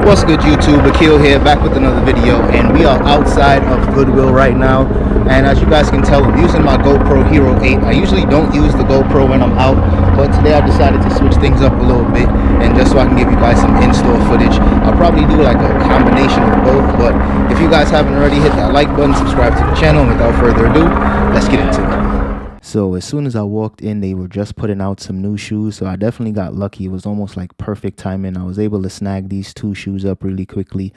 What's good, YouTube? Akil here, back with another video, and we are outside of Goodwill right now. And as you guys can tell, I'm using my GoPro Hero 8. I usually don't use the GoPro when I'm out, but today I decided to switch things up a little bit, and just so I can give you guys some in-store footage. I'll probably do like a combination of both, but if you guys haven't already, hit that like button, subscribe to the channel, and without further ado, let's get into it. So as soon as I walked in, they were just putting out some new shoes, so I definitely got lucky. It was almost like perfect timing. I was able to snag these two shoes up really quickly.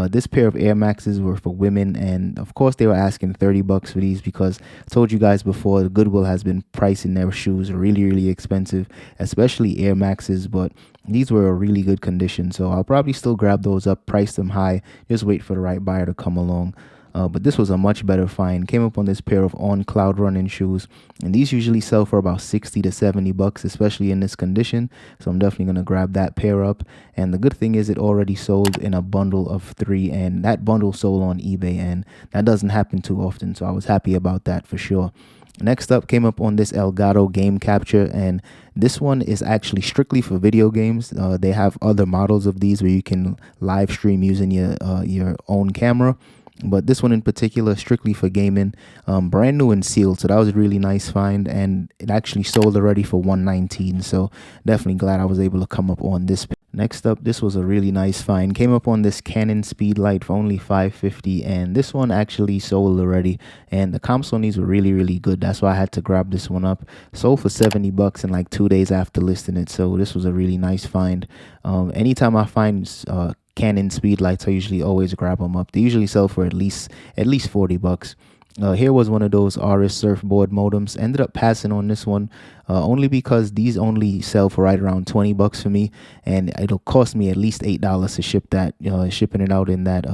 This pair of Air Maxes were for women, and of course they were asking $30 for these because I told you guys before, Goodwill has been pricing their shoes really expensive, especially Air Maxes, but these were a really good condition, so I'll probably still grab those up, price them high, just wait for the right buyer to come along. But this was a much better find. Came up on this pair of On Cloud running shoes, and these usually sell for about $60 to $70, especially in this condition. So I'm definitely gonna grab that pair up. And the good thing is it already sold in a bundle of 3, and that bundle sold on eBay, and that doesn't happen too often. So I was happy about that for sure. Next up, came up on this Elgato game capture, and this one is actually strictly for video games. They have other models of these where you can live stream using your own camera. But this one in particular, strictly for gaming, brand new and sealed. So that was a really nice find, and it actually sold already for $119. So definitely glad I was able to come up on this. Next up, this was a really nice find. Came up on this Canon Speedlight for only $550, and this one actually sold already. And the comps on these were really good. That's why I had to grab this one up. Sold for $70 in like 2 days after listing it. So this was a really nice find. Anytime I find Canon Speedlights, I usually always grab them up. They usually sell for at least $40. Here was one of those RS surfboard modems. Ended up passing on this one only because these only sell for right around $20 for me, and it'll cost me at least $8 to ship that, shipping it out in that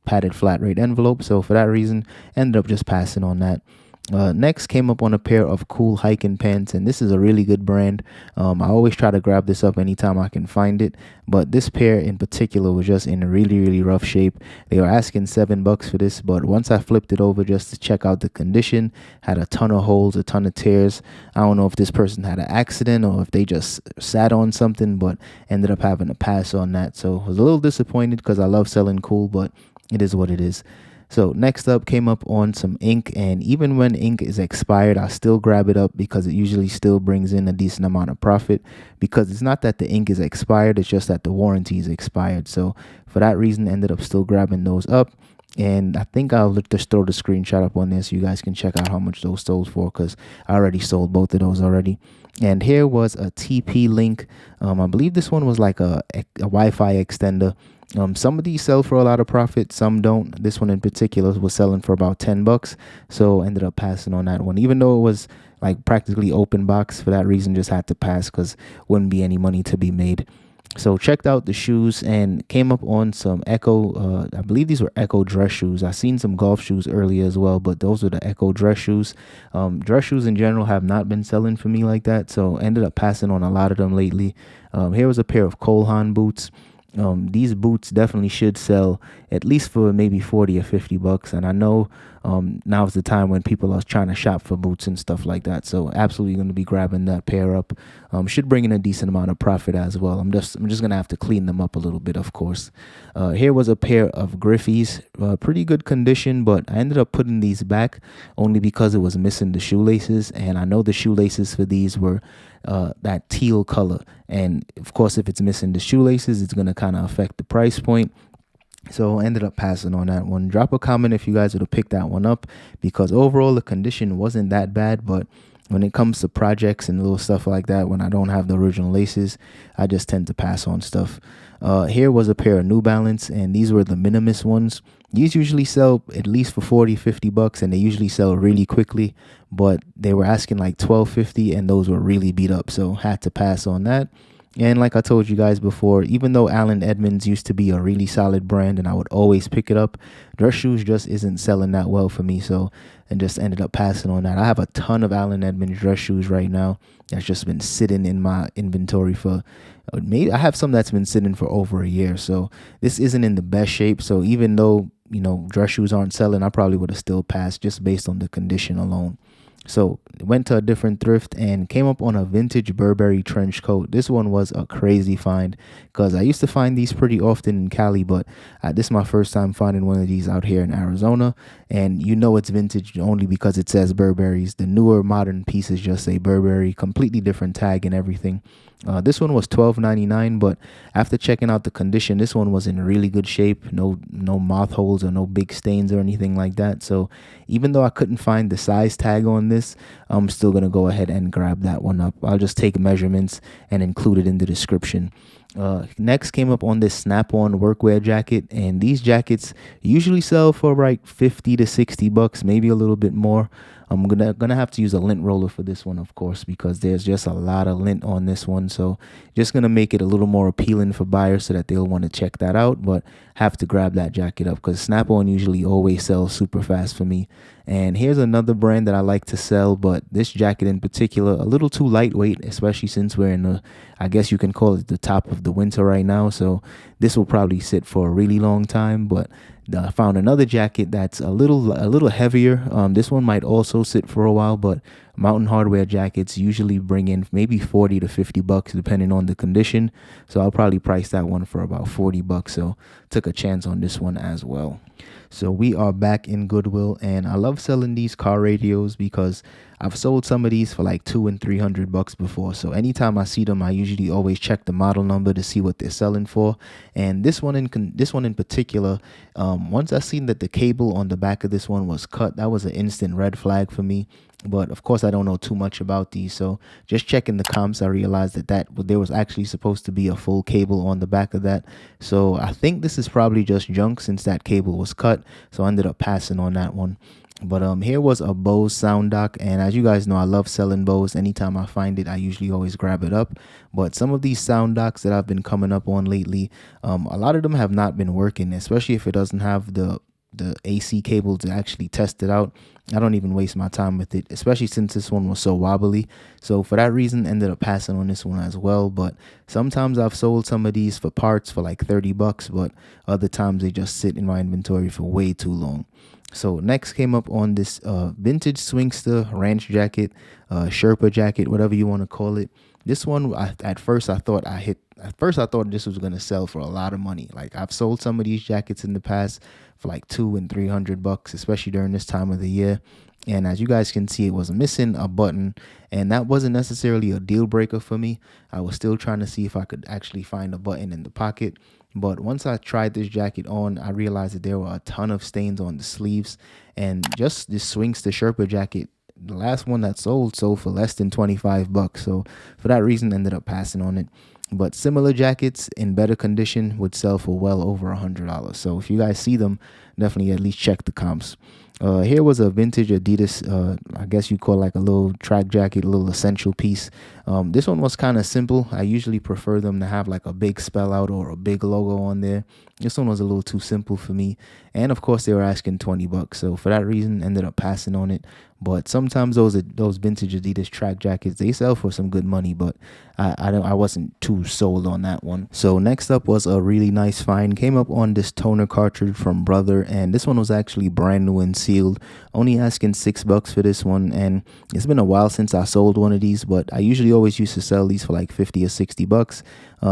padded flat rate envelope. So for that reason, ended up just passing on that. Next, came up on a pair of cool hiking pants, and this is a really good brand. I always try to grab this up anytime I can find it, but this pair in particular was just in a really rough shape. They were asking $7 for this, but once I flipped it over just to check out the condition, had a ton of holes, a ton of tears. I don't know if this person had an accident or if they just sat on something, but ended up having to pass on that. So I was a little disappointed because I love selling cool, but it is what it is. So next up, came up on some ink, and even when ink is expired, I still grab it up because it usually still brings in a decent amount of profit, because it's not that the ink is expired, it's just that the warranty is expired. So for that reason, ended up still grabbing those up. And I think I'll just throw the screenshot up on there so you guys can check out how much those sold for, because I already sold both of those already. And here was a TP-Link. I believe this one was like a Wi-Fi extender. Some of these sell for a lot of profit, some don't. This one in particular was selling for about $10, so ended up passing on that one, even though it was like practically open box. For that reason, just had to pass because wouldn't be any money to be made. So checked out the shoes and came up on some Echo, I believe these were Echo dress shoes. I seen some golf shoes earlier as well, but those were the Echo dress shoes. Dress shoes in general have not been selling for me like that, so ended up passing on a lot of them lately. Here was a pair of Haan boots. These boots definitely should sell at least for maybe $40 or $50, and I know now's the time when people are trying to shop for boots and stuff like that, so absolutely going to be grabbing that pair up. Should bring in a decent amount of profit as well. I'm just gonna have to clean them up a little bit, of course. Here was a pair of Griffies, pretty good condition, but I ended up putting these back only because it was missing the shoelaces, and I know the shoelaces for these were that teal color, and of course if it's missing the shoelaces, it's going to kind of affect the price point. So I ended up passing on that one. Drop a comment if you guys would have picked that one up, because overall the condition wasn't that bad, but when it comes to projects and little stuff like that, when I don't have the original laces, I just tend to pass on stuff. Here was a pair of New Balance, and these were the Minimus ones. These usually sell at least for $40, $50, and they usually sell really quickly, but they were asking like $12.50, and those were really beat up, so had to pass on that. And like I told you guys before, even though Allen Edmonds used to be a really solid brand and I would always pick it up, dress shoes just isn't selling that well for me, so and just ended up passing on that. I have a ton of Allen Edmonds dress shoes right now that's just been sitting in my inventory for maybe I have some that's been sitting for over a year, so this isn't in the best shape. So even though, you know, dress shoes aren't selling, I probably would have still passed just based on the condition alone. So went to a different thrift and came up on a vintage Burberry trench coat. This one was a crazy find because I used to find these pretty often in Cali, but this is my first time finding one of these out here in Arizona. And you know it's vintage only because it says Burberry's. The newer modern pieces just say Burberry, completely different tag and everything. This one was $12.99, but after checking out the condition, this one was in really good shape. No moth holes or no big stains or anything like that. So even though I couldn't find the size tag on this, I'm still gonna go ahead and grab that one up. I'll just take measurements and include it in the description. Next came up on this snap-on workwear jacket, and these jackets usually sell for like 50 to 60 bucks, maybe a little bit more. I'm gonna have to use a lint roller for this one, of course, because there's just a lot of lint on this one. So just gonna make it a little more appealing for buyers so that they'll want to check that out, but have to grab that jacket up because Snap-on usually always sells super fast for me. And here's another brand that I like to sell, but this jacket in particular, a little too lightweight, especially since we're in the, I guess you can call it the top of the winter right now. So this will probably sit for a really long time, but I found another jacket that's a little heavier. This one might also sit for a while, but Mountain Hardwear jackets usually bring in maybe 40 to 50 bucks depending on the condition. So I'll probably price that one for about 40 bucks. So took a chance on this one as well. So we are back in Goodwill, and I love selling these car radios because I've sold some of these for like $200 and $300 before. So anytime I see them, I usually always check the model number to see what they're selling for. And this one in particular, once I seen that the cable on the back of this one was cut, that was an instant red flag for me. But of course, I don't know too much about these. So just checking the comps, I realized that there was actually supposed to be a full cable on the back of that. So I think this is probably just junk since that cable was cut. So I ended up passing on that one. But here was a Bose sound dock, and as you guys know, I love selling Bose. Anytime I find it, I usually always grab it up. But some of these sound docks that I've been coming up on lately, a lot of them have not been working, especially if it doesn't have the AC cable to actually test it out. I don't even waste my time with it, especially since this one was so wobbly. So for that reason, ended up passing on this one as well. But sometimes I've sold some of these for parts for like 30 bucks, but other times they just sit in my inventory for way too long. So next came up on this vintage Swingster ranch jacket, Sherpa jacket, whatever you want to call it. This one, at first I thought this was going to sell for a lot of money. Like I've sold some of these jackets in the past for like $200 and $300, especially during this time of the year. And as you guys can see, it was missing a button, and that wasn't necessarily a deal breaker for me. I was still trying to see if I could actually find a button in the pocket. But once I tried this jacket on, I realized that there were a ton of stains on the sleeves, and just this Swingster Sherpa jacket, the last one that sold for less than 25 bucks. So for that reason, ended up passing on it. But similar jackets in better condition would sell for well over $100. So if you guys see them, definitely at least check the comps. Here was a vintage Adidas, I guess you call like a little track jacket, a little essential piece. This one was kind of simple. I usually prefer them to have like a big spell out or a big logo on there. This one was a little too simple for me. And of course they were asking 20 bucks. So for that reason, ended up passing on it. But sometimes those vintage Adidas track jackets, they sell for some good money, but I wasn't too sold on that one. So next up was a really nice find. Came up on this toner cartridge from Brother, and this one was actually brand new and sealed. Only asking $6 for this one, and it's been a while since I sold one of these, but I usually always used to sell these for like 50 or 60 bucks.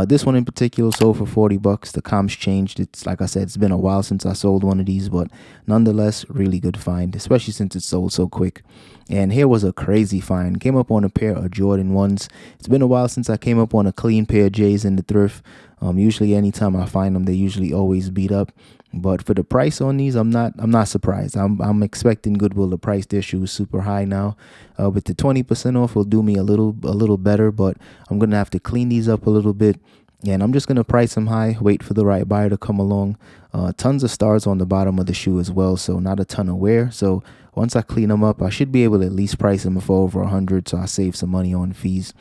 This one in particular sold for 40 bucks. The comps changed. It's like I said, it's been a while since I sold one of these, but nonetheless, really good find, especially since it sold so quick. And here was a crazy find. Came up on a pair of Jordan 1s. It's been a while since I came up on a clean pair of J's in the thrift. Usually anytime I find them, they usually always beat up. But for the price on these, I'm not surprised. I'm expecting Goodwill to price their shoes super high now. With the 20% off will do me a little better, but I'm gonna have to clean these up a little bit. And I'm just going to price them high, wait for the right buyer to come along. Tons of stars on the bottom of the shoe as well, so not a ton of wear. So once I clean them up, I should be able to at least price them for over 100, so I save some money on fees.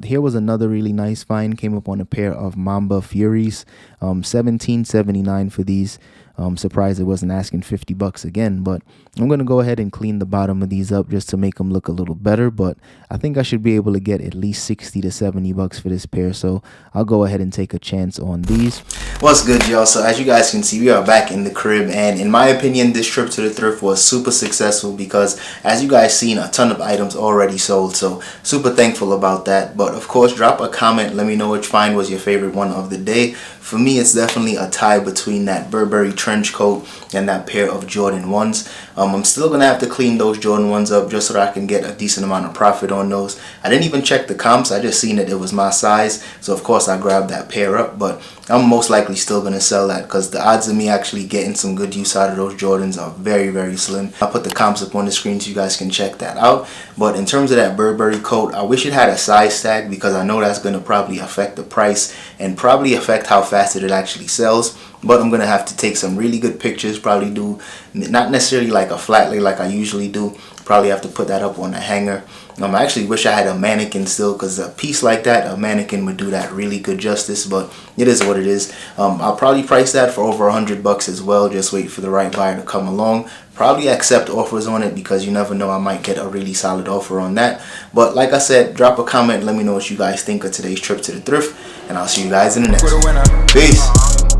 Here was another really nice find. Came up on a pair of Mamba Furies, $17.79 for these. I'm surprised it wasn't asking 50 bucks again, but I'm going to go ahead and clean the bottom of these up just to make them look a little better. But I think I should be able to get at least 60 to 70 bucks for this pair. So I'll go ahead and take a chance on these. What's good, y'all? So as you guys can see, we are back in the crib, and in my opinion this trip to the thrift was super successful because as you guys seen, a ton of items already sold, so super thankful about that. But of course, drop a comment, let me know which find was your favorite one of the day. For me, it's definitely a tie between that Burberry trench coat and that pair of Jordan 1s. I'm still gonna have to clean those Jordan 1s up just so that I can get a decent amount of profit on those. I didn't even check the comps, I just seen that it was my size, so of course I grabbed that pair up. But I'm most likely still gonna sell that because the odds of me actually getting some good use out of those Jordans are very, very slim. I'll put the comps up on the screen so you guys can check that out. But in terms of that Burberry coat, I wish it had a size tag because I know that's gonna probably affect the price and probably affect how fast it actually sells. But I'm gonna have to take some really good pictures, probably do not necessarily like a flat lay like I usually do, probably have to put that up on a hanger. I actually wish I had a mannequin still, because a piece like that, a mannequin would do that really good justice, but it is what it is. I'll probably price that for over $100 as well. Just wait for the right buyer to come along. Probably accept offers on it because you never know, I might get a really solid offer on that. But like I said, drop a comment, let me know what you guys think of today's trip to the thrift, and I'll see you guys in the next one. Peace.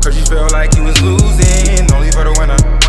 Cause you felt like you was losing, only for the winner.